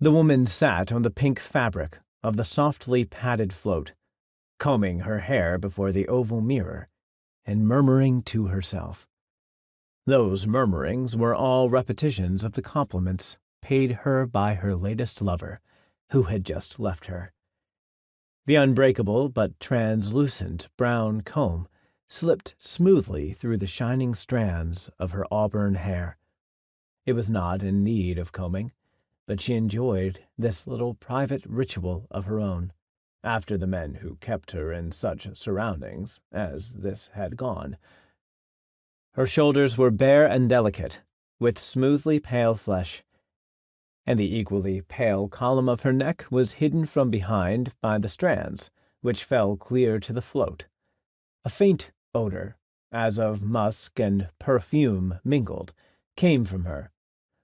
The woman sat on the pink fabric of the softly padded float, combing her hair before the oval mirror and murmuring to herself. Those murmurings were all repetitions of the compliments paid her by her latest lover, who had just left her. The unbreakable but translucent brown comb slipped smoothly through the shining strands of her auburn hair. It was not in need of combing, but she enjoyed this little private ritual of her own, after the men who kept her in such surroundings as this had gone. Her shoulders were bare and delicate, with smoothly pale flesh, and the equally pale column of her neck was hidden from behind by the strands, which fell clear to the float. A faint odor, as of musk and perfume mingled, came from her,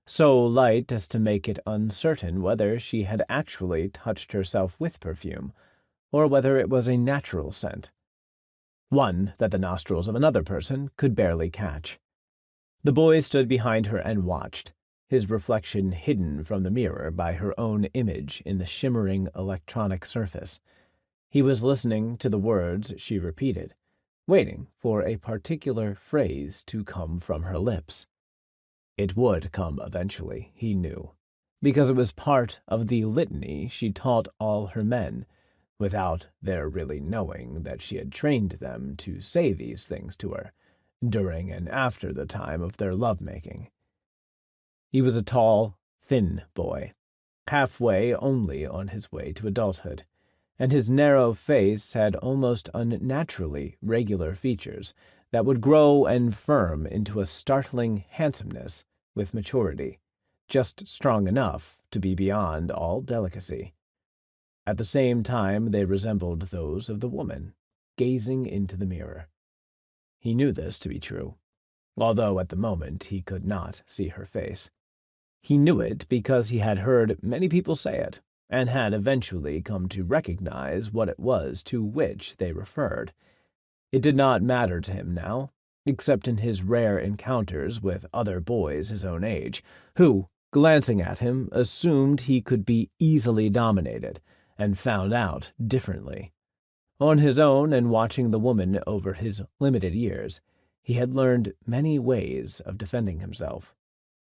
so light as to make it uncertain whether she had actually touched herself with perfume, or whether it was a natural scent, one that the nostrils of another person could barely catch. The boy stood behind her and watched, his reflection hidden from the mirror by her own image in the shimmering electronic surface. He was listening to the words she repeated, waiting for a particular phrase to come from her lips. It would come eventually, he knew, because it was part of the litany she taught all her men, without their really knowing that she had trained them to say these things to her, during and after the time of their love-making. He was a tall, thin boy, halfway only on his way to adulthood, and his narrow face had almost unnaturally regular features that would grow and firm into a startling handsomeness with maturity, just strong enough to be beyond all delicacy. At the same time they resembled those of the woman, gazing into the mirror. He knew this to be true, although at the moment he could not see her face. He knew it because he had heard many people say it, and had eventually come to recognize what it was to which they referred. It did not matter to him now, except in his rare encounters with other boys his own age, who, glancing at him, assumed he could be easily dominated, and found out differently. On his own and watching the woman over his limited years, he had learned many ways of defending himself.